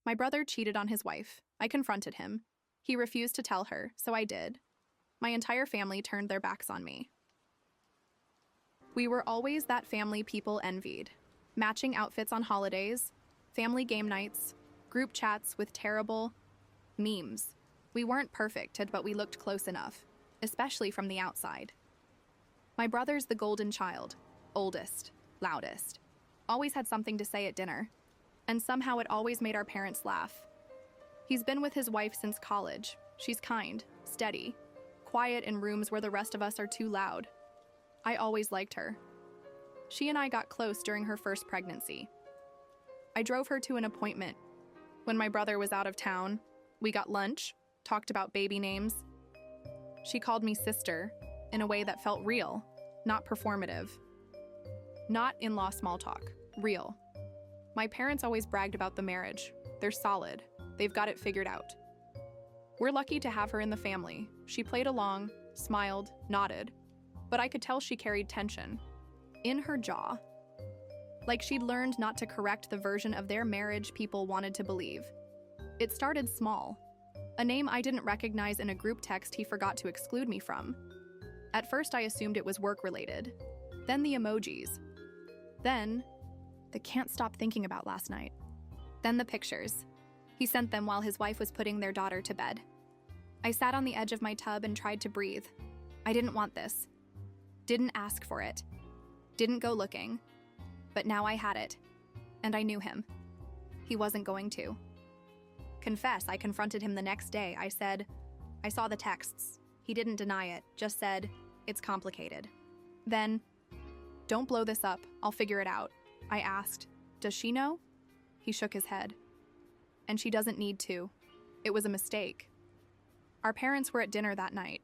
My brother cheated on his wife. I confronted him. He refused to tell her, so I did. My entire family turned their backs on me. We were always that family people envied. Matching outfits on holidays, family game nights, group chats with terrible memes. We weren't perfect, but we looked close enough, especially from the outside. My brother's the golden child, oldest, loudest. Always had something to say at dinner, and somehow it always made our parents laugh. He's been with his wife since college. She's kind, steady, quiet in rooms where the rest of us are too loud. I always liked her. She and I got close during her first pregnancy. I drove her to an appointment. When my brother was out of town, we got lunch, talked about baby names. She called me sister in a way that felt real, not performative. Not in-law small talk, real. My parents always bragged about the marriage. They're solid. They've got it figured out. We're lucky to have her in the family. She played along, smiled, nodded, but I could tell she carried tension in her jaw. Like she'd learned not to correct the version of their marriage people wanted to believe. It started small. A name I didn't recognize in a group text he forgot to exclude me from. At first I assumed it was work-related. Then the emojis. Then the can't stop thinking about last night. Then the pictures. He sent them while his wife was putting their daughter to bed. I sat on the edge of my tub and tried to breathe. I didn't want this. Didn't ask for it. Didn't go looking. But now I had it. And I knew him. He wasn't going to. Confess, I confronted him the next day. I said, I saw the texts. He didn't deny it, just said, it's complicated. Then, don't blow this up, I'll figure it out. I asked, does she know? He shook his head. And she doesn't need to. It was a mistake. Our parents were at dinner that night.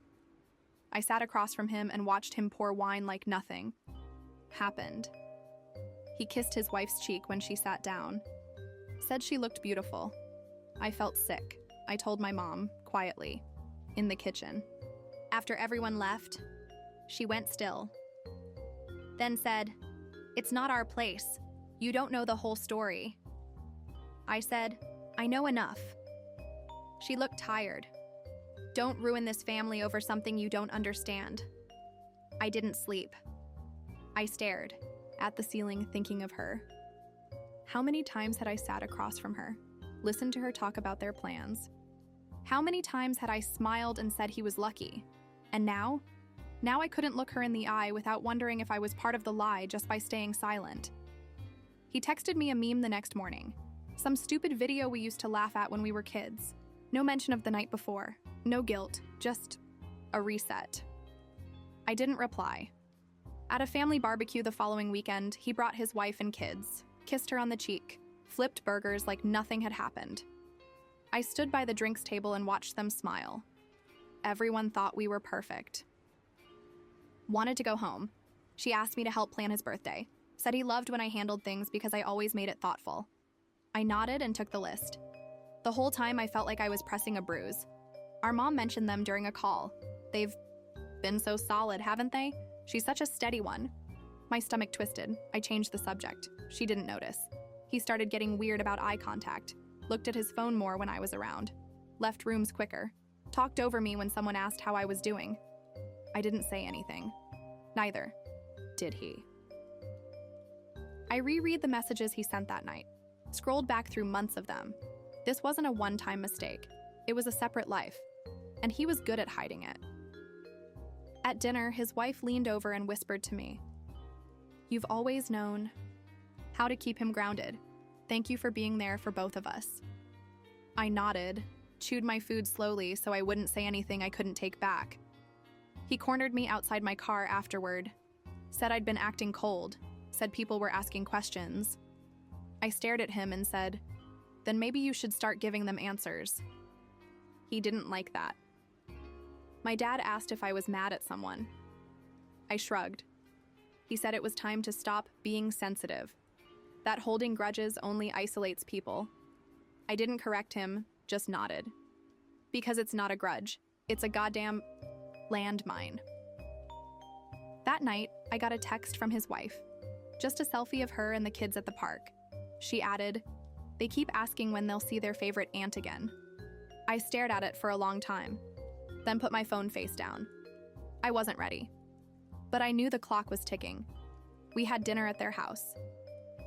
I sat across from him and watched him pour wine like nothing happened. He kissed his wife's cheek when she sat down. Said she looked beautiful. I felt sick. I told my mom, quietly, in the kitchen. After everyone left, she went still. Then said, it's not our place. You don't know the whole story. I said, I know enough. She looked tired. Don't ruin this family over something you don't understand. I didn't sleep. I stared at the ceiling thinking of her. How many times had I sat across from her, listened to her talk about their plans? How many times had I smiled and said he was lucky? And now? Now I couldn't look her in the eye without wondering if I was part of the lie just by staying silent. He texted me a meme the next morning. Some stupid video we used to laugh at when we were kids. No mention of the night before. No guilt, just a reset. I didn't reply. At a family barbecue the following weekend, he brought his wife and kids, kissed her on the cheek, flipped burgers like nothing had happened. I stood by the drinks table and watched them smile. Everyone thought we were perfect. Wanted to go home. She asked me to help plan his birthday. Said he loved when I handled things because I always made it thoughtful. I nodded and took the list. The whole time I felt like I was pressing a bruise. Our mom mentioned them during a call. They've been so solid, haven't they? She's such a steady one. My stomach twisted. I changed the subject. She didn't notice. He started getting weird about eye contact. Looked at his phone more when I was around. Left rooms quicker. Talked over me when someone asked how I was doing. I didn't say anything. Neither did he. I reread the messages he sent that night. Scrolled back through months of them. This wasn't a one-time mistake. It was a separate life. And he was good at hiding it. At dinner, his wife leaned over and whispered to me, "You've always known how to keep him grounded. Thank you for being there for both of us." I nodded, chewed my food slowly so I wouldn't say anything I couldn't take back. He cornered me outside my car afterward, said I'd been acting cold, said people were asking questions. I stared at him and said, "Then maybe you should start giving them answers." He didn't like that. My dad asked if I was mad at someone. I shrugged. He said it was time to stop being sensitive, that holding grudges only isolates people. I didn't correct him, just nodded. Because it's not a grudge, it's a goddamn landmine. That night, I got a text from his wife. Just a selfie of her and the kids at the park. She added, They keep asking when they'll see their favorite aunt again. I stared at it for a long time, then put my phone face down. I wasn't ready. But I knew the clock was ticking. We had dinner at their house.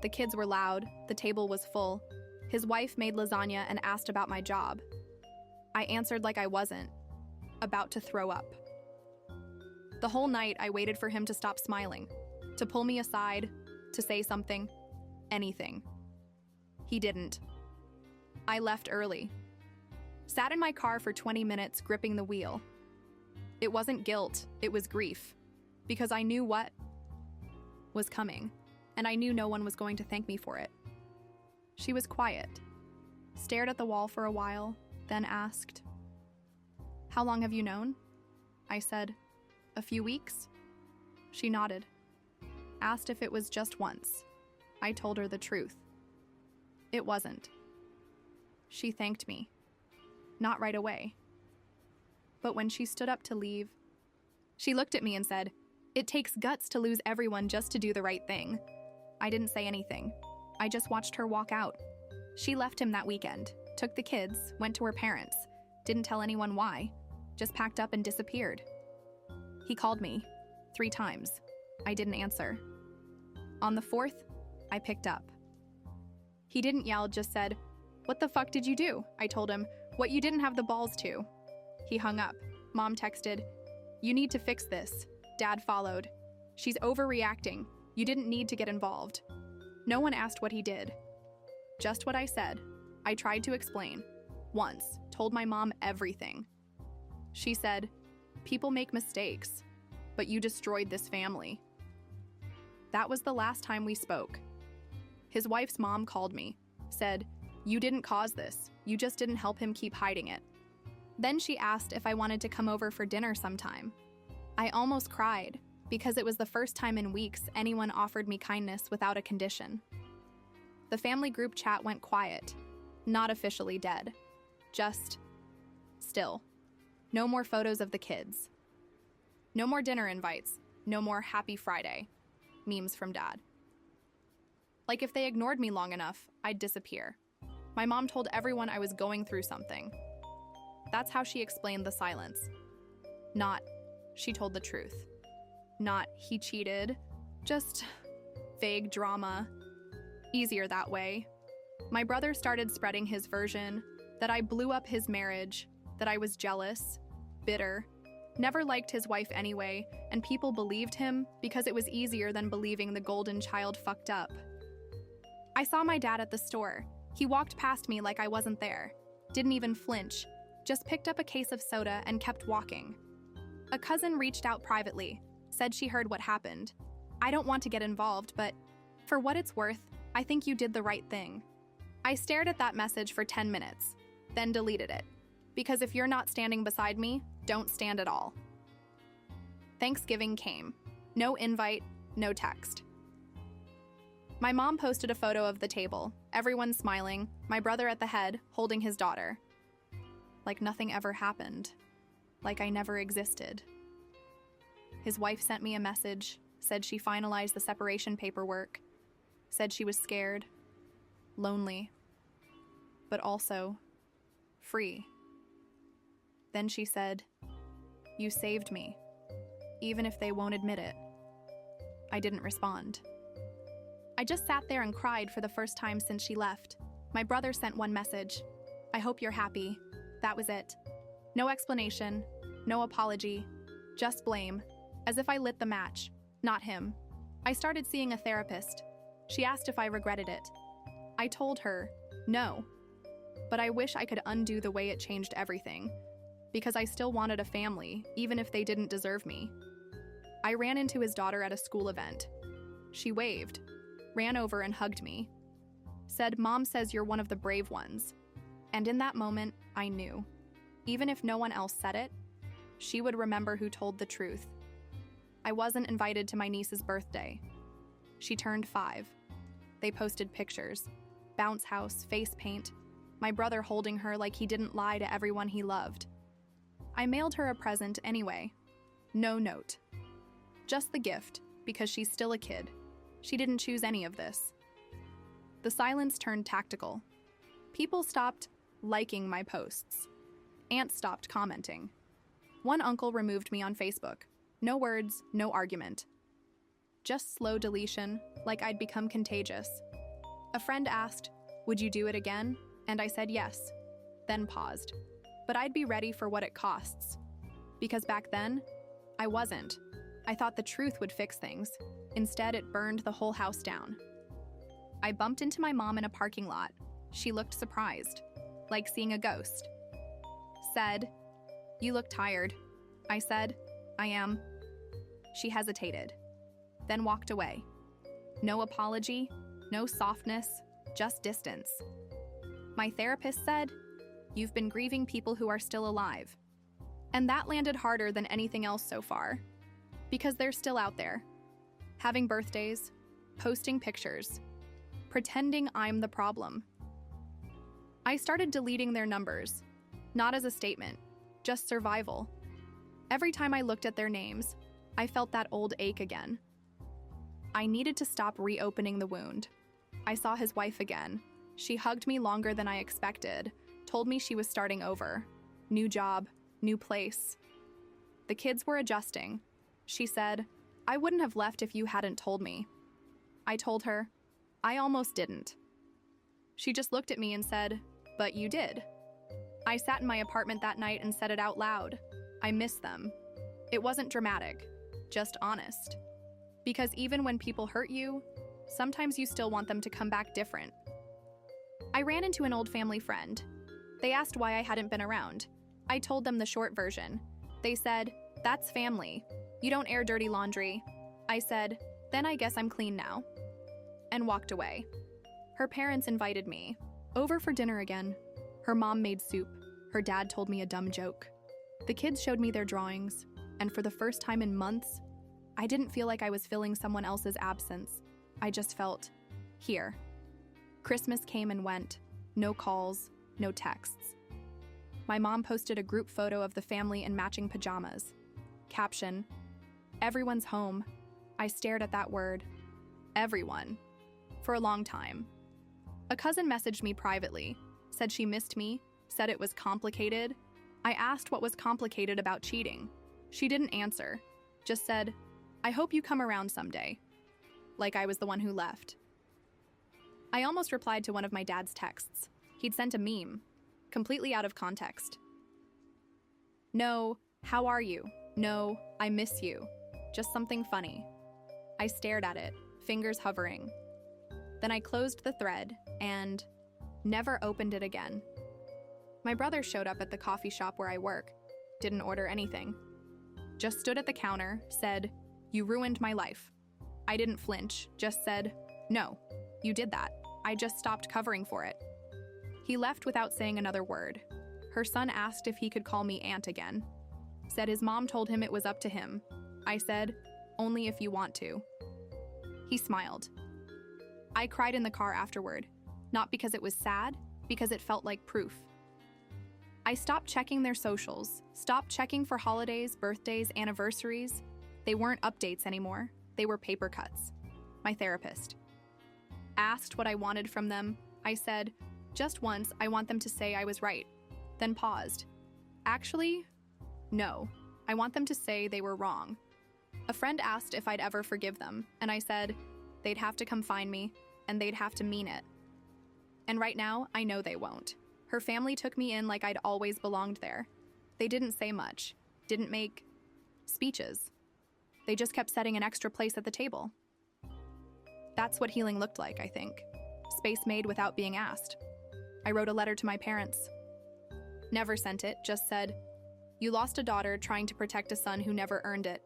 The kids were loud, the table was full. His wife made lasagna and asked about my job. I answered like I wasn't, about to throw up. The whole night I waited for him to stop smiling, to pull me aside, to say something, anything. He didn't. I left early. Sat in my car for 20 minutes gripping the wheel. It wasn't guilt, it was grief, because I knew what was coming, and I knew no one was going to thank me for it. She was quiet, stared at the wall for a while, then asked, "How long have you known?" I said, "A few weeks." She nodded, asked if it was just once. I told her the truth. It wasn't. She thanked me. Not right away. But when she stood up to leave, she looked at me and said, "It takes guts to lose everyone just to do the right thing." I didn't say anything. I just watched her walk out. She left him that weekend, took the kids, went to her parents, didn't tell anyone why, just packed up and disappeared. He called me 3 times. I didn't answer. On the 4th, I picked up. He didn't yell, just said, "What the fuck did you do?" I told him, "What you didn't have the balls to." He hung up. Mom texted, "You need to fix this." Dad followed. "She's overreacting. You didn't need to get involved." No one asked what he did. Just what I said. I tried to explain. Once, told my mom everything. She said, "People make mistakes, but you destroyed this family." That was the last time we spoke. His wife's mom called me, said, "You didn't cause this. You just didn't help him keep hiding it." Then she asked if I wanted to come over for dinner sometime. I almost cried, because it was the first time in weeks anyone offered me kindness without a condition. The family group chat went quiet, not officially dead, just still. No more photos of the kids. No more dinner invites, no more Happy Friday memes from Dad. Like if they ignored me long enough, I'd disappear. My mom told everyone I was going through something. That's how she explained the silence. Not, she told the truth. Not, he cheated. Just vague drama. Easier that way. My brother started spreading his version, that I blew up his marriage, that I was jealous, bitter, never liked his wife anyway, and people believed him because it was easier than believing the golden child fucked up. I saw my dad at the store. He walked past me like I wasn't there. Didn't even flinch. Just picked up a case of soda and kept walking. A cousin reached out privately, said she heard what happened. I don't want to get involved, but for what it's worth, I think you did the right thing. I stared at that message for 10 minutes, then deleted it. Because if you're not standing beside me, don't stand at all. Thanksgiving came. No invite, no text. My mom posted a photo of the table, everyone smiling, my brother at the head, holding his daughter. Like nothing ever happened. Like I never existed. His wife sent me a message, said she finalized the separation paperwork, said she was scared, lonely, but also free. Then she said, "You saved me, even if they won't admit it." I didn't respond. I just sat there and cried for the first time since she left. My brother sent one message. "I hope you're happy." That was it. No explanation, no apology, just blame, as if I lit the match, not him. I started seeing a therapist. She asked if I regretted it. I told her, no, but I wish I could undo the way it changed everything, because I still wanted a family, even if they didn't deserve me. I ran into his daughter at a school event. She waved, ran over and hugged me, said, "Mom says you're one of the brave ones." And in that moment, I knew. Even if no one else said it, she would remember who told the truth. I wasn't invited to my niece's birthday. She turned 5. They posted pictures. Bounce house, face paint. My brother holding her like he didn't lie to everyone he loved. I mailed her a present anyway. No note. Just the gift, because she's still a kid. She didn't choose any of this. The silence turned tactical. People stopped liking my posts. Aunts stopped commenting. One uncle removed me on Facebook. No words, no argument. Just slow deletion, like I'd become contagious. A friend asked, "Would you do it again?" And I said yes, then paused. But I'd be ready for what it costs. Because back then, I wasn't. I thought the truth would fix things. Instead, it burned the whole house down. I bumped into my mom in a parking lot. She looked surprised, like seeing a ghost. Said, "You look tired." I said, "I am." She hesitated, then walked away. No apology, no softness, just distance. My therapist said, "You've been grieving people who are still alive." And that landed harder than anything else so far, because they're still out there, having birthdays, posting pictures, pretending I'm the problem. I started deleting their numbers, not as a statement, just survival. Every time I looked at their names, I felt that old ache again. I needed to stop reopening the wound. I saw his wife again. She hugged me longer than I expected, told me she was starting over. New job, new place. The kids were adjusting. She said, "I wouldn't have left if you hadn't told me." I told her, "I almost didn't." She just looked at me and said, "But you did." I sat in my apartment that night and said it out loud. I miss them. It wasn't dramatic, just honest. Because even when people hurt you, sometimes you still want them to come back different. I ran into an old family friend. They asked why I hadn't been around. I told them the short version. They said, "That's family. You don't air dirty laundry." I said, "Then I guess I'm clean now," and walked away. Her parents invited me over for dinner again. Her mom made soup. Her dad told me a dumb joke. The kids showed me their drawings, and for the first time in months, I didn't feel like I was filling someone else's absence. I just felt here. Christmas came and went. No calls, no texts. My mom posted a group photo of the family in matching pajamas. Caption, "Everyone's home." I stared at that word, everyone, for a long time. A cousin messaged me privately, said she missed me, said it was complicated. I asked what was complicated about cheating. She didn't answer, just said, "I hope you come around someday." Like I was the one who left. I almost replied to one of my dad's texts. He'd sent a meme, completely out of context. "No, how are you? No, I miss you." Just something funny. I stared at it, fingers hovering. Then I closed the thread and never opened it again. My brother showed up at the coffee shop where I work, didn't order anything. Just stood at the counter, said, "You ruined my life." I didn't flinch, just said, "No, you did that. I just stopped covering for it." He left without saying another word. Her son asked if he could call me aunt again. Said his mom told him it was up to him. I said, "Only if you want to." He smiled. I cried in the car afterward, not because it was sad, because it felt like proof. I stopped checking their socials, stopped checking for holidays, birthdays, anniversaries. They weren't updates anymore. They were paper cuts. My therapist asked what I wanted from them. I said, "Just once, I want them to say I was right." Then paused. "Actually, no. I want them to say they were wrong." A friend asked if I'd ever forgive them, and I said, they'd have to come find me, and they'd have to mean it. And right now, I know they won't. Her family took me in like I'd always belonged there. They didn't say much, didn't make speeches. They just kept setting an extra place at the table. That's what healing looked like, I think. Space made without being asked. I wrote a letter to my parents. Never sent it, just said, "You lost a daughter trying to protect a son who never earned it."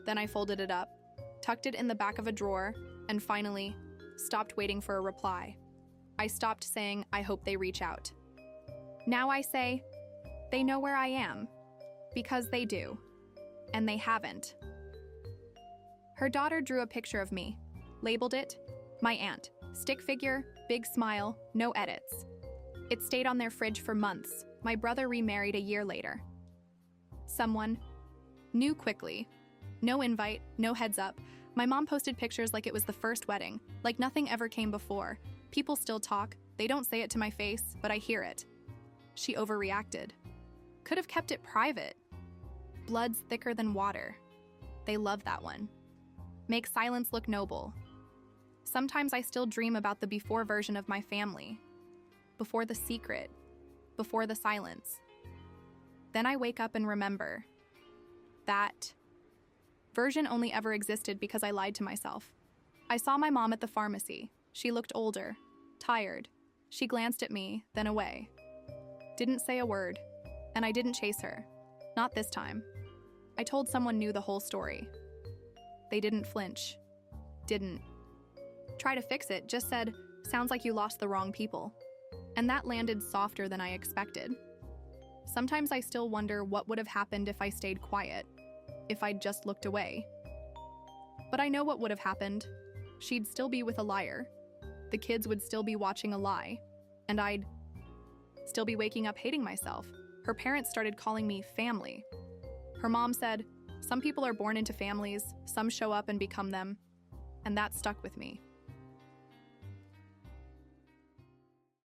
Then I folded it up, tucked it in the back of a drawer, and finally stopped waiting for a reply. I stopped saying, "I hope they reach out." Now I say, they know where I am, because they do, and they haven't. Her daughter drew a picture of me, labeled it, "My aunt, stick figure, big smile, no edits." It stayed on their fridge for months. My brother remarried a year later. Someone knew quickly. No invite, no heads up. My mom posted pictures like it was the first wedding, like nothing ever came before. People still talk, They don't say it to my face, but I hear it. She overreacted. Could have kept it private. Blood's thicker than water. They love that one. Make silence look noble. Sometimes I still dream about the before version of my family. Before the secret. Before the silence. Then I wake up and remember. That version only ever existed because I lied to myself. I saw my mom at the pharmacy. She looked older, tired. She glanced at me, then away. Didn't say a word, and I didn't chase her. Not this time. I told someone new the whole story. They didn't flinch. Didn't try to fix it, just said, "Sounds like you lost the wrong people." And that landed softer than I expected. Sometimes I still wonder what would have happened if I stayed quiet, if I'd just looked away. But I know what would have happened. She'd still be with a liar. The kids would still be watching a lie. And I'd still be waking up hating myself. Her parents started calling me family. Her mom said, "Some people are born into families, some show up and become them." And that stuck with me.